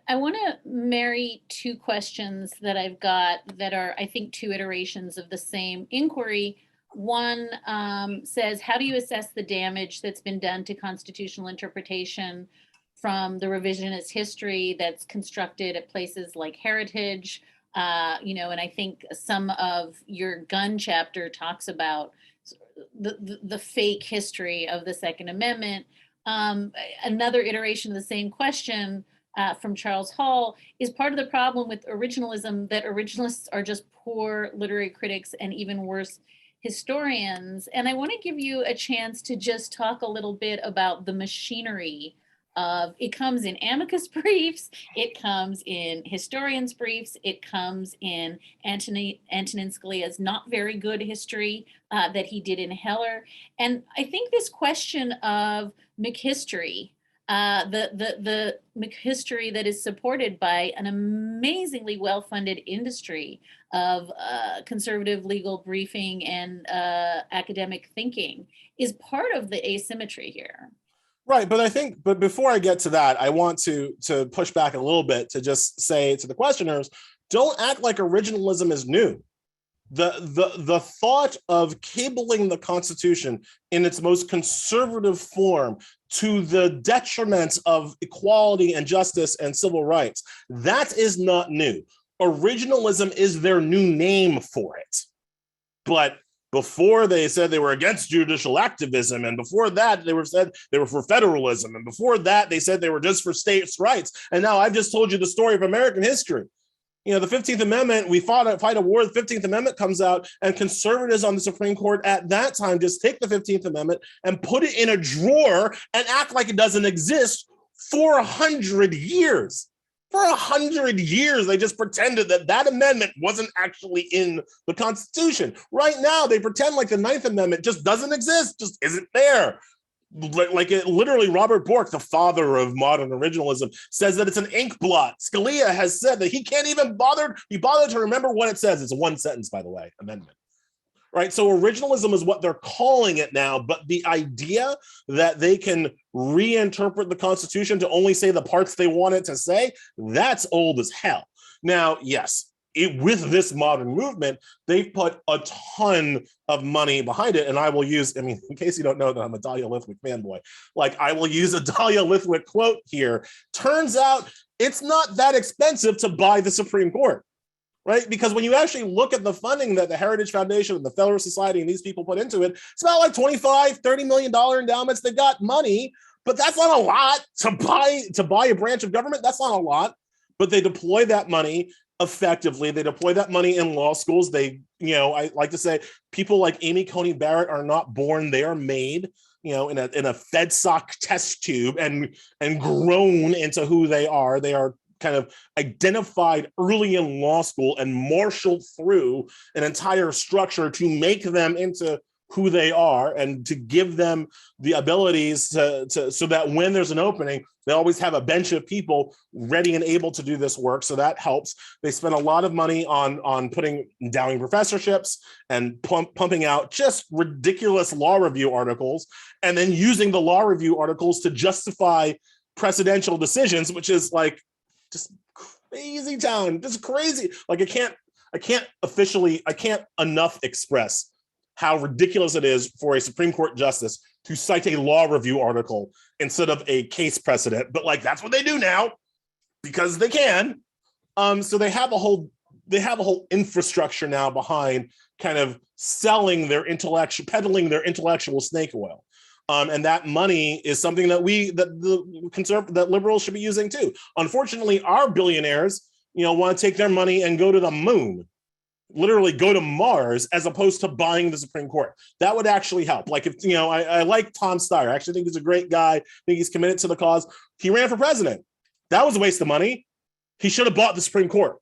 I want to marry two questions that I've got that are, I think, two iterations of the same inquiry. One says, how do you assess the damage that's been done to constitutional interpretation from the revisionist history that's constructed at places like Heritage? And I think some of your gun chapter talks about the fake history of the Second Amendment. Another iteration of the same question from Charles Hall is part of the problem with originalism, that originalists are just poor literary critics and even worse, historians. And I want to give you a chance to just talk a little bit about the machinery of, it comes in amicus briefs, it comes in historians' briefs, it comes in Antonin Scalia's not very good history that he did in Heller. And I think this question of McHistory, the McHistory that is supported by an amazingly well-funded industry of conservative legal briefing and academic thinking, is part of the asymmetry here. Right, but before I get to that, I want to push back a little bit to just say to the questioners, don't act like originalism is new. The thought of cabling the Constitution in its most conservative form to the detriment of equality and justice and civil rights, that is not new. Originalism is their new name for it. But before they said they were against judicial activism, and before that they said they were for federalism, and before that they said they were just for states' rights. And now I've just told you the story of American history. The 15th Amendment, we fight a war, the 15th Amendment comes out, and conservatives on the Supreme Court at that time just take the 15th Amendment and put it in a drawer and act like it doesn't exist for 100 years. For 100 years, they just pretended that amendment wasn't actually in the Constitution. Right now, they pretend like the 9th Amendment just doesn't exist, just isn't there. Like it, literally, Robert Bork, the father of modern originalism, says that it's an ink blot. Scalia has said that he can't even bother to remember what it says. It's a one sentence, by the way, amendment. Right, so originalism is what they're calling it now, but the idea that they can reinterpret the Constitution to only say the parts they want it to say, that's old as hell. Now, yes, with this modern movement, they've put a ton of money behind it, and I will use, in case you don't know that I'm a Dahlia Lithwick fanboy, I will use a Dahlia Lithwick quote here. Turns out it's not that expensive to buy the Supreme Court. Right? Because when you actually look at the funding that the Heritage Foundation and the Federalist Society and these people put into it, it's about like $25-30 million endowments. They've got money, but that's not a lot to buy a branch of government. That's not a lot, but they deploy that money effectively. They deploy that money in law schools. I like to say people like Amy Coney Barrett are not born, they are made, in a FedSoc test tube and grown into who they are. They are kind of identified early in law school and marshaled through an entire structure to make them into who they are and to give them the abilities to so that when there's an opening, they always have a bench of people ready and able to do this work. So that helps. They spend a lot of money on endowing professorships and pumping out just ridiculous law review articles, and then using the law review articles to justify presidential decisions, which is like just crazy town, just crazy. Like I can't enough express how ridiculous it is for a Supreme Court justice to cite a law review article instead of a case precedent. But like, that's what they do now because they can. So they have a whole infrastructure now behind kind of selling their peddling their intellectual snake oil. And that money is something that that liberals should be using too. Unfortunately, our billionaires, want to take their money and go to the moon, literally go to Mars, as opposed to buying the Supreme Court. That would actually help. Like if, I like Tom Steyer. I actually think he's a great guy. I think he's committed to the cause. He ran for president. That was a waste of money. He should have bought the Supreme Court.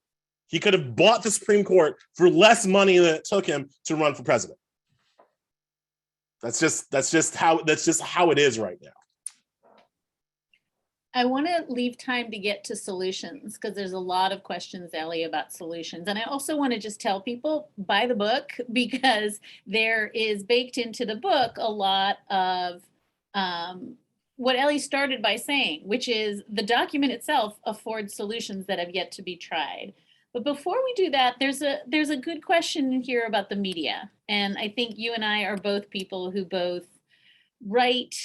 He could have bought the Supreme Court for less money than it took him to run for president. That's just how it is right now. I want to leave time to get to solutions because there's a lot of questions, Elie, about solutions. And I also want to just tell people, buy the book, because there is baked into the book a lot of what Elie started by saying, which is the document itself affords solutions that have yet to be tried. But before we do that, there's a good question here about the media. And I think you and I are both people who both write,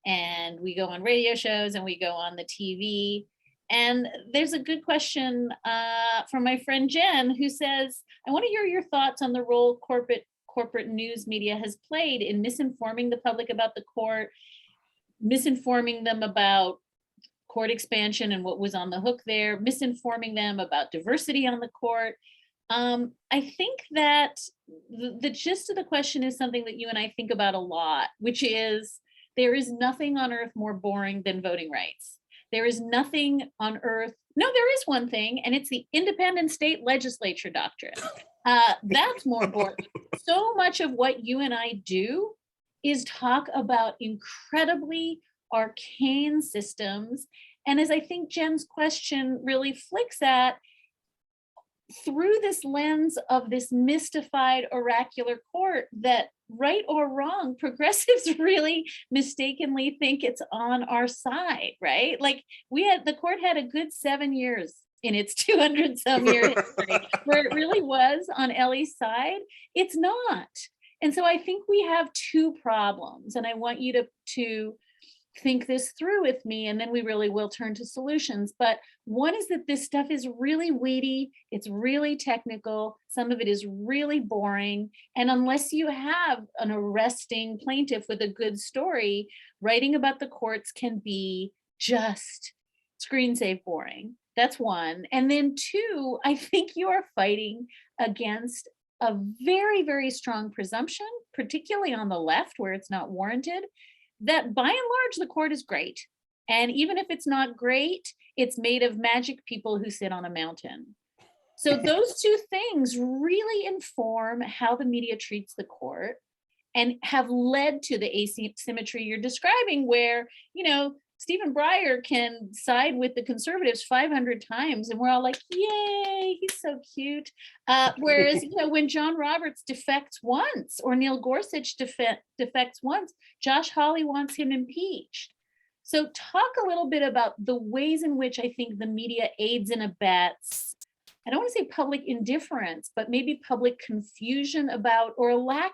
and we go on radio shows and we go on the TV. And there's a good question from my friend Jen, who says, I want to hear your thoughts on the role corporate news media has played in misinforming the public about the court, misinforming them about court expansion and what was on the hook there, misinforming them about diversity on the court. I think that the gist of the question is something that you and I think about a lot, which is, there is nothing on earth more boring than voting rights. There is nothing on earth. No, there is one thing, and it's the independent state legislature doctrine. That's more boring. So much of what you and I do is talk about incredibly arcane systems. And as I think Jen's question really flicks at, through this lens of this mystified oracular court that, right or wrong, progressives really mistakenly think it's on our side, right? Like the court had a good 7 years in its 200 some year history where it really was on Elie's side. It's not. And so I think we have two problems, and I want you to think this through with me, and then we really will turn to solutions. But one is that this stuff is really weighty, it's really technical, some of it is really boring, and unless you have an arresting plaintiff with a good story, writing about the courts can be just screen save boring. That's one. And then two, I think you are fighting against a very, very strong presumption, particularly on the left where it's not warranted, that by and large, the court is great. And even if it's not great, it's made of magic people who sit on a mountain. So those two things really inform how the media treats the court and have led to the asymmetry you're describing, where, Stephen Breyer can side with the conservatives 500 times and we're all like, yay, he's so cute. Whereas, when John Roberts defects once or Neil Gorsuch defects once, Josh Hawley wants him impeached. So talk a little bit about the ways in which I think the media aids and abets, I don't want to say public indifference, but maybe public confusion about, or a lack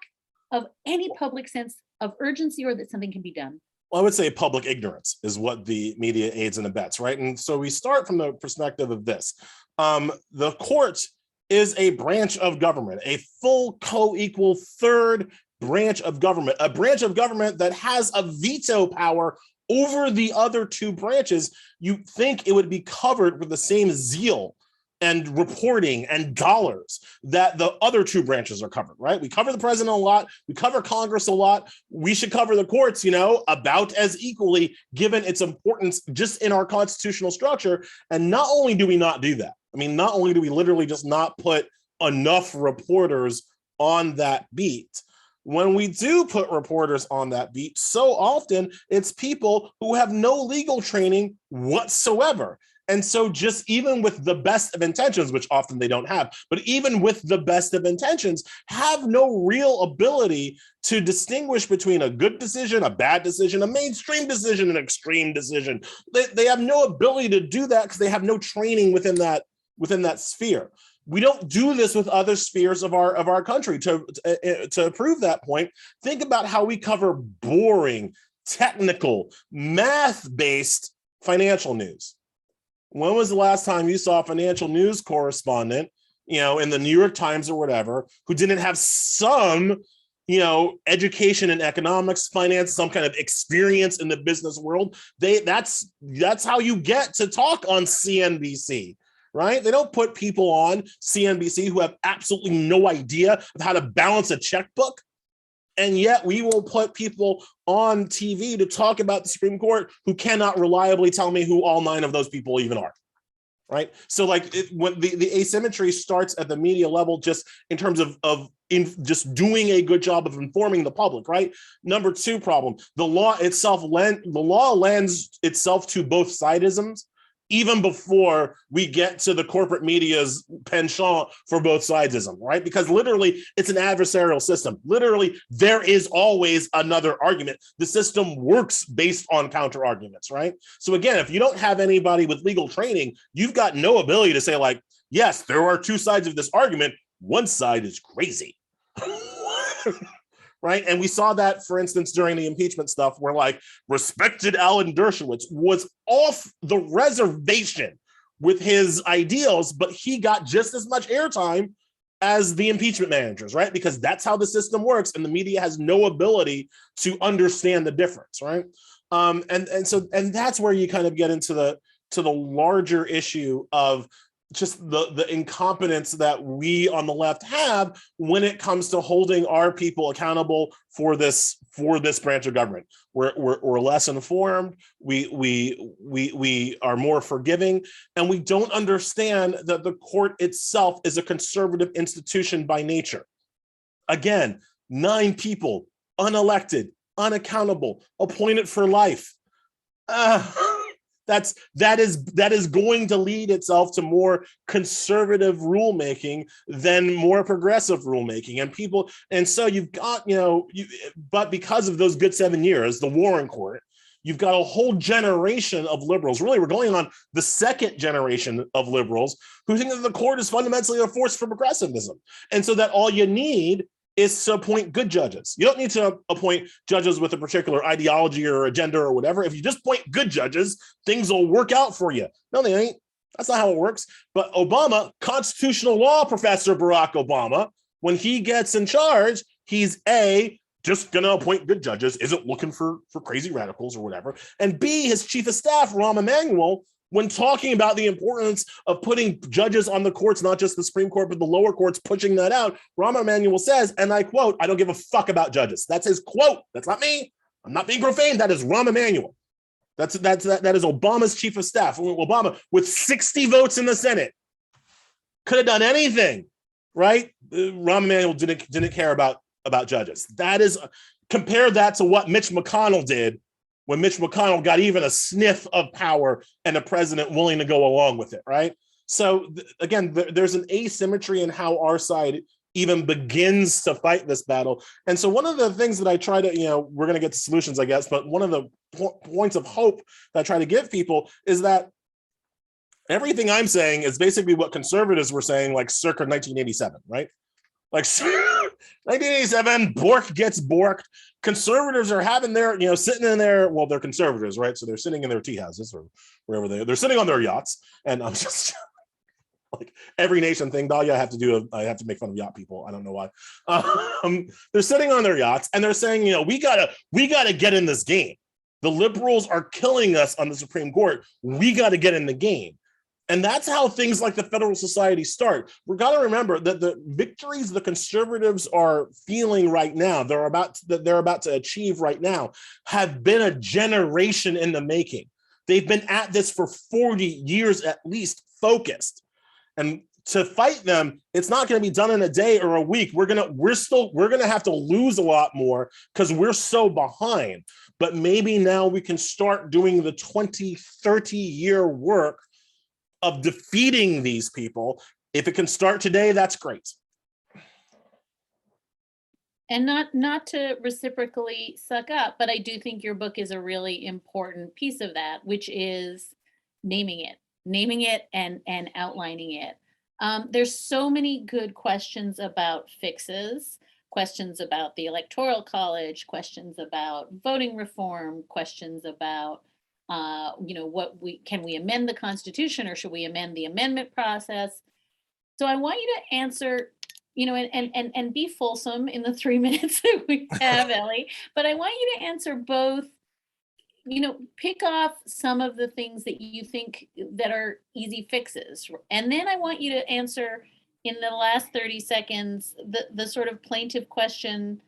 of any public sense of urgency or that something can be done. Well, I would say public ignorance is what the media aids and abets, right? And so we start from the perspective of this. The court is a branch of government, a full co-equal third branch of government, a branch of government that has a veto power over the other two branches. You think it would be covered with the same zeal and reporting and dollars that the other two branches are covered, right? We cover the president a lot, we cover Congress a lot, we should cover the courts, about as equally, given its importance just in our constitutional structure. And not only do we not do that, not only do we literally just not put enough reporters on that beat, when we do put reporters on that beat, so often it's people who have no legal training whatsoever. And so just even with the best of intentions, which often they don't have, but even with the best of intentions, have no real ability to distinguish between a good decision, a bad decision, a mainstream decision, an extreme decision. They have no ability to do that because they have no training within that sphere. We don't do this with other spheres of our country. To prove that point, think about how we cover boring, technical, math-based financial news. When was the last time you saw a financial news correspondent, in the New York Times or whatever, who didn't have some, education in economics, finance, some kind of experience in the business world? That's how you get to talk on CNBC, right? They don't put people on CNBC who have absolutely no idea of how to balance a checkbook. And yet we will put people on TV to talk about the Supreme Court who cannot reliably tell me who all 9 of those people even are, right? So when the asymmetry starts at the media level, just in terms of just doing a good job of informing the public, right? Number 2 problem, the law lends itself to both sidisms, even before we get to the corporate media's penchant for both sidesism, right? Because literally it's an adversarial system. Literally, there is always another argument. The system works based on counter arguments, right? So again, if you don't have anybody with legal training, you've got no ability to say yes, there are 2 sides of this argument. One side is crazy. Right. And we saw that, for instance, during the impeachment stuff where respected Alan Dershowitz was off the reservation with his ideals, but he got just as much airtime as the impeachment managers, right? Because that's how the system works. And the media has no ability to understand the difference. Right. And that's where you kind of get into the larger issue of just the incompetence that we on the left have when it comes to holding our people accountable for this branch of government. We're less informed, we are more forgiving, and we don't understand that the court itself is a conservative institution by nature. Again, 9 people, unelected, unaccountable, appointed for life. That is going to lead itself to more conservative rulemaking than more progressive rulemaking, and so you've got but because of those good 7 years, the Warren Court, you've got a whole generation of liberals. Really, we're going on the second generation of liberals who think that the court is fundamentally a force for progressivism, and so that all you need is to appoint good judges. You don't need to appoint judges with a particular ideology or agenda or whatever. If you just appoint good judges, things will work out for you. No, they ain't. That's not how it works. But Obama, constitutional law professor Barack Obama, when he gets in charge, he's just going to appoint good judges, isn't looking for crazy radicals or whatever. And B, his chief of staff, Rahm Emanuel, when talking about the importance of putting judges on the courts, not just the Supreme Court, but the lower courts, pushing that out, Rahm Emanuel says, and I quote, "I don't give a fuck about judges." That's his quote. That's not me. I'm not being profane. That is Rahm Emanuel. That is Obama's chief of staff. Obama, with 60 votes in the Senate, could have done anything, right? Rahm Emanuel didn't care about judges. Compare that to what Mitch McConnell did when Mitch McConnell got even a sniff of power and the president willing to go along with it, right? So again, there's an asymmetry in how our side even begins to fight this battle. And so one of the things that I try to, we're going to get to solutions, I guess, but one of the points of hope that I try to give people is that everything I'm saying is basically what conservatives were saying circa 1987, right? 1987, Bork gets borked. Conservatives are having their, sitting in their, well, they're conservatives, right? So they're sitting in their tea houses or wherever they're sitting on their yachts. And I'm just every nation thing, Dahlia, I have to make fun of yacht people. I don't know why. They're sitting on their yachts and they're saying, we gotta get in this game. The liberals are killing us on the Supreme Court. We got to get in the game. And that's how things like the Federal Society start. We've got to remember that the victories the conservatives are feeling right now, they're about to achieve right now, have been a generation in the making. They've been at this for 40 years at least, focused. And to fight them, it's not going to be done in a day or a week. We're gonna have to lose a lot more because we're so behind. But maybe now we can start doing the 20, 30-year work of defeating these people. If it can start today, that's great. And not to reciprocally suck up, but I do think your book is a really important piece of that, which is naming it and outlining it. There's so many good questions about fixes, questions about the Electoral College, questions about voting reform, questions about can we amend the Constitution, or should we amend the amendment process? So I want you to answer, and be fulsome in the 3 minutes that we have, Elie, but I want you to answer both, pick off some of the things that you think that are easy fixes. And then I want you to answer in the last 30 seconds, the sort of plaintive question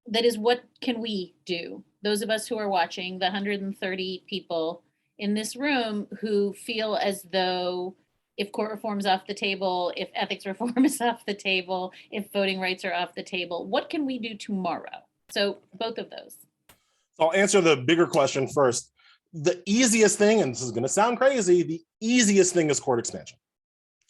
that is, what can we do? Those of us who are watching, the 130 people in this room who feel as though if court reform is off the table, if ethics reform is off the table, if voting rights are off the table, what can we do tomorrow? So both of those. I'll answer the bigger question first. The easiest thing, and this is going to sound crazy, the easiest thing is court expansion.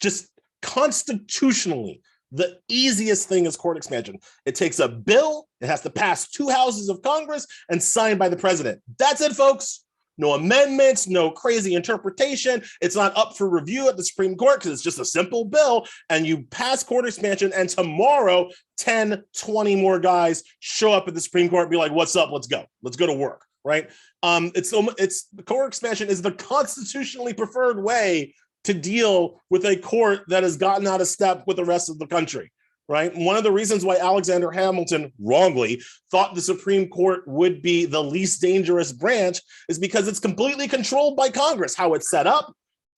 Just constitutionally, the easiest thing is court expansion. It takes a bill, it has to pass 2 houses of Congress and signed by the president. That's it, folks. No amendments, no crazy interpretation. It's not up for review at the Supreme Court because it's just a simple bill, and you pass court expansion, and tomorrow 10, 20 more guys show up at the Supreme Court and be like, what's up? Let's go to work, right? It's the court expansion is the constitutionally preferred way to deal with a court that has gotten out of step with the rest of the country, right? One of the reasons why Alexander Hamilton wrongly thought the Supreme Court would be the least dangerous branch is because it's completely controlled by Congress, how it's set up,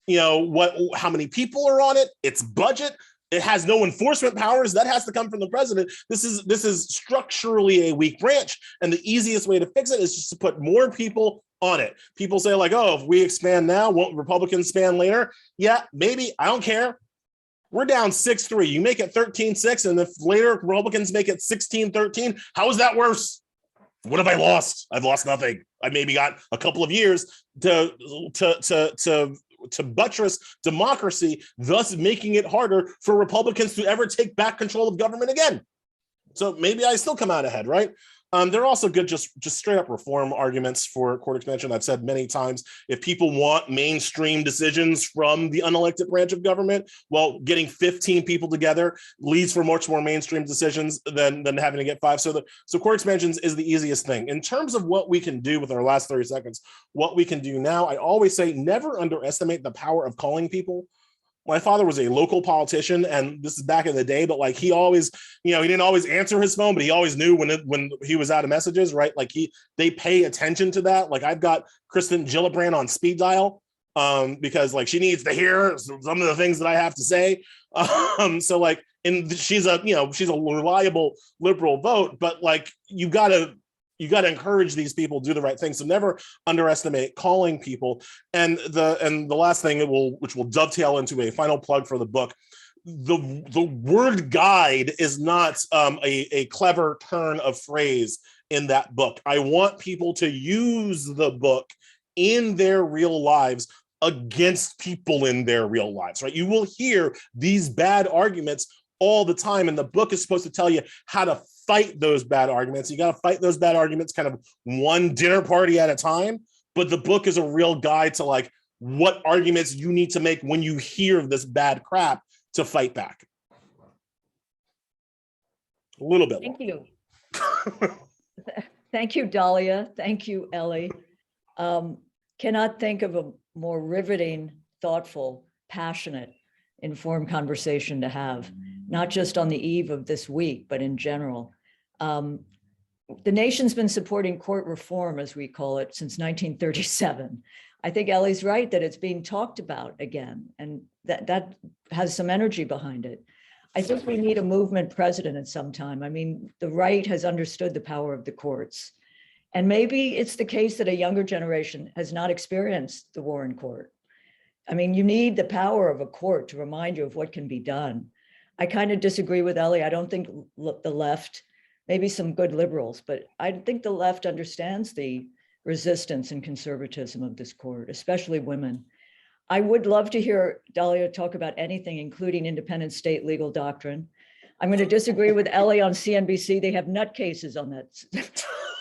how many people are on it, its budget. It has no enforcement powers. That has to come from the president. This is structurally a weak branch, and the easiest way to fix it is just to put more people on it. People say like, oh, if we expand now, won't Republicans expand later? Yeah, maybe. I don't care. We're down 6-3. You make it 13-6, and if later Republicans make it 16-13, how is that worse? What have I lost? I've lost nothing. I maybe got a couple of years to buttress democracy, thus making it harder for Republicans to ever take back control of government again. So maybe I still come out ahead, right? There are also good just straight up reform arguments for court expansion. I've said many times, if people want mainstream decisions from the unelected branch of government, well, getting 15 people together leads for much more mainstream decisions than having to get 5. So court expansions is the easiest thing. In terms of what we can do with our last 30 seconds, what we can do now, I always say never underestimate the power of calling people. My father was a local politician, and this is back in the day, but like he always, he didn't always answer his phone, but he always knew when he was out of messages, right? Like they pay attention to that. Like I've got Kristen Gillibrand on speed dial because like she needs to hear some of the things that I have to say. So like, and she's a reliable liberal vote, but like you gotta encourage these people to do the right thing. So never underestimate calling people. And the last thing which will dovetail into a final plug for the book, the word guide is not a clever turn of phrase in that book. I want people to use the book in their real lives against people in their real lives, right? You will hear these bad arguments all the time, and the book is supposed to tell you how to fight those bad arguments. You got to fight those bad arguments kind of one dinner party at a time, but the book is a real guide to like what arguments you need to make when you hear this bad crap to fight back. A little bit. Thank you. Thank you, Dahlia. Thank you, Elie. Cannot think of a more riveting, thoughtful, passionate, informed conversation to have, not just on the eve of this week, but in general. the nation's been supporting court reform, as we call it, since 1937. I think Ellie's right that it's being talked about again, and that has some energy behind it. I think we need a movement president at some time. I mean, the right has understood the power of the courts. And maybe it's the case that a younger generation has not experienced the Warren Court. I mean, you need the power of a court to remind you of what can be done. I kind of disagree with Elie. I don't think the left, maybe some good liberals, but I think the left understands the resistance and conservatism of this court, especially women. I would love to hear Dahlia talk about anything, including independent state legal doctrine. I'm going to disagree with Elie on CNBC. They have nutcases on that.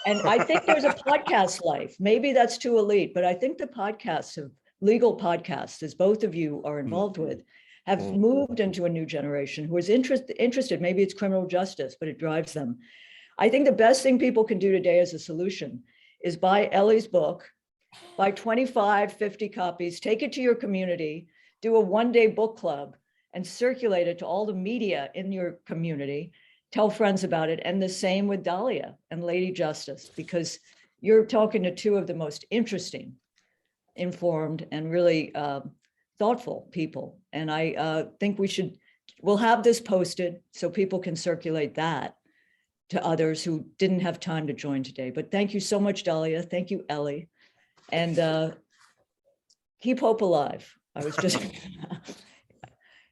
And I think there's a podcast life. Maybe that's too elite, but I think the podcasts of legal podcasts, as both of you are involved with, have moved into a new generation who is interested. Maybe it's criminal justice, but it drives them. I think the best thing people can do today as a solution is buy Ellie's book, buy 25, 50 copies, take it to your community, do a one-day book club, and circulate it to all the media in your community. Tell friends about it. And the same with Dahlia and Lady Justice, because you're talking to two of the most interesting, informed, and really thoughtful people. And I think we'll have this posted so people can circulate that to others who didn't have time to join today. But thank you so much, Dahlia. Thank you, Elie. And keep hope alive. I was just,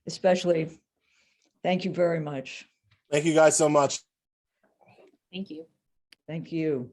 especially, thank you very much. Thank you guys so much. Thank you. Thank you.